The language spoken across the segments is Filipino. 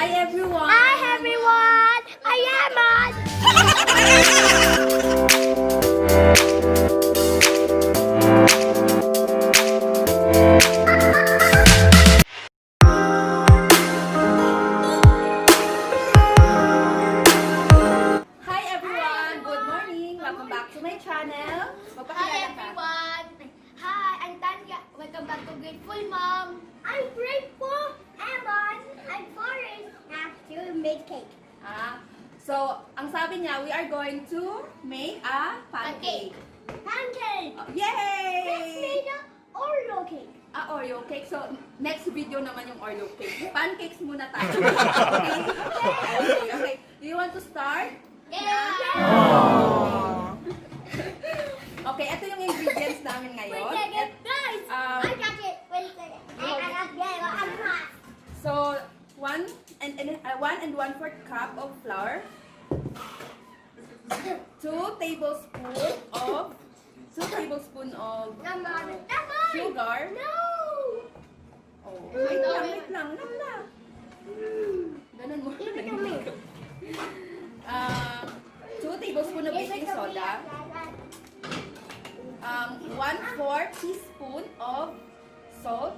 Hi everyone! Hi everyone! I am on! Hi everyone! Good morning! Welcome back to my channel. Hi Magpakilala ka. everyone! Hi, I'm Tanya. Welcome back to Grateful Mom. I'm Grateful Amon. I'm Forrest. Have to make cake. So, ang sabi niya, we are going to make a pancake. Pancake! Yay! Let's make an Oreo cake. Oreo cake. So, next video naman yung Oreo cake. Pancakes muna tayo. Okay. Do you want to start? Yeah! Okay, ito yung ingredients namin ngayon. Wait a second, guys! Um, I got it. Wait a second. I'm hot. So, 1 and 1/4 cup of flour, 2 tablespoons of sugar. No! Oh, wait lang. Ganun mo. Give it to me. 2 tablespoons of baking soda, 1/4 teaspoon of salt,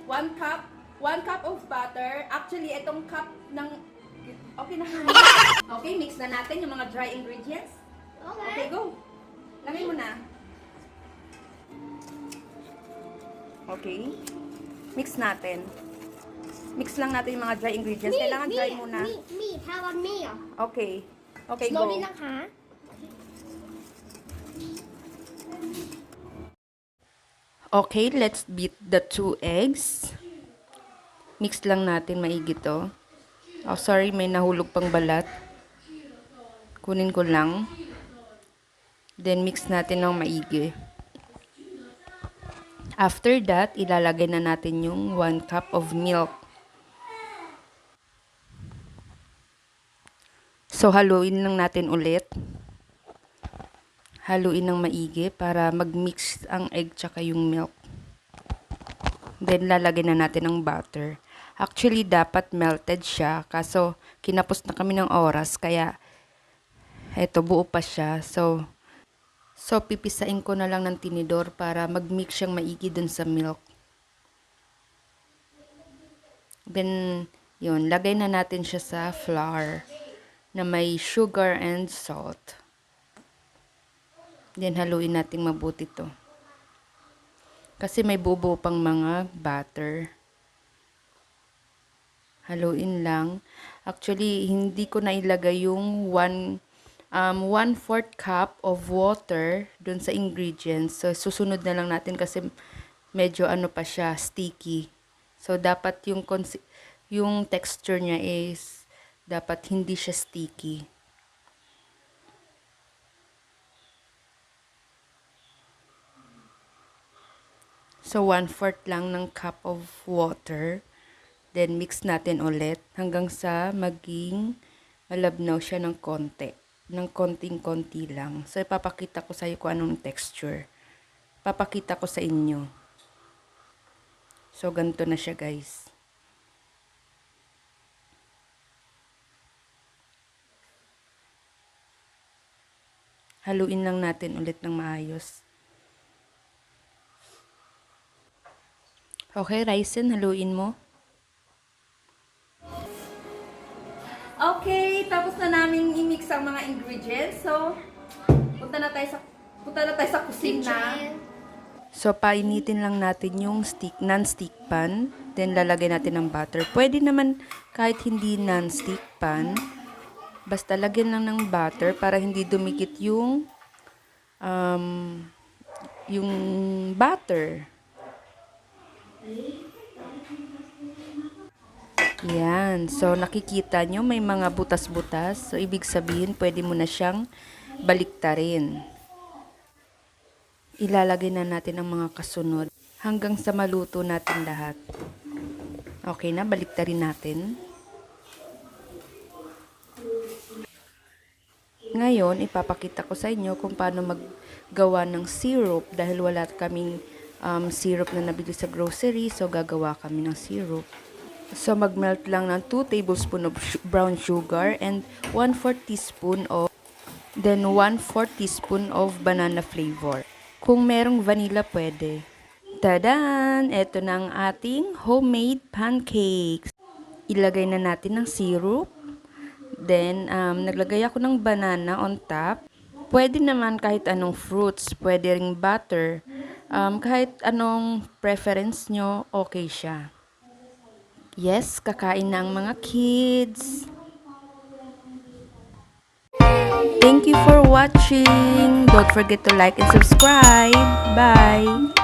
1 cup of butter. Actually, itong cup ng... Okay na. Okay, mix na natin yung mga dry ingredients. Okay, go. Lagay mo na. Okay. Mix natin. Mix lang natin yung mga dry ingredients. Kailangan dry muna. Me. How about me? Okay. Okay, go. Slowly lang, ha? Okay, let's beat the 2 eggs. Mix lang natin maigi to. Oh, sorry, may nahulog pang balat. Kunin ko lang. Then, mix natin ng maigi. After that, ilalagay na natin yung 1 cup of milk. So, haluin lang natin ulit. Haluin ng maigi para mag-mix ang egg tsaka yung milk. Then, lalagay na natin ang butter. Actually, dapat melted siya. Kaso, kinapos na kami ng oras. Kaya, eto, buo pa siya. So, pipisain ko na lang ng tinidor para mag-mix siyang maigi dun sa milk. Then, yun, lagay na natin siya sa flour na may sugar and salt. Then, haluin natin mabuti to. Kasi may buo pang mga butter. Haluin lang. Actually, hindi ko na ilagay yung 1/4 cup of water dun sa ingredients. So, susunod na lang natin kasi medyo ano pa siya, sticky. So, dapat yung texture niya is dapat hindi siya sticky. So, 1/4 lang ng cup of water. Then, mix natin ulit hanggang sa maging malabnaw siya ng konti. Ng konting-konti lang. So, ipapakita ko sa iyo kung anong texture. Papakita ko sa inyo. So, ganito na siya, guys. Haluin lang natin ulit ng maayos. Okay, Ryzen, haluin mo. Okay, tapos na namin i-mix ang mga ingredients. So, punta na tayo sa kusina. So, painitin lang natin yung non-stick pan. Then, lalagay natin ng butter. Pwede naman kahit hindi non-stick pan. Basta lagyan lang ng butter para hindi dumikit yung butter. Yan. So, nakikita nyo, may mga butas-butas. So, ibig sabihin, pwede mo na siyang baliktarin. Ilalagay na natin ang mga kasunod hanggang sa maluto natin lahat. Okay na, baliktarin natin. Ngayon, ipapakita ko sa inyo kung paano maggawa ng syrup dahil wala kaming syrup na nabili sa grocery. So, gagawa kami ng syrup. So, mag-melt lang ng 2 tablespoon of brown sugar and 1/4 teaspoon of then 1/4 teaspoon of banana flavor. Kung merong vanilla, pwede. Tadan! Ito na ang ating homemade pancakes. Ilagay na natin ng syrup. Then, naglagay ako ng banana on top. Pwede naman kahit anong fruits, pwede ring butter. Kahit anong preference nyo, okay siya. Yes, kakain na ang mga kids. Thank you for watching. Don't forget to like and subscribe. Bye!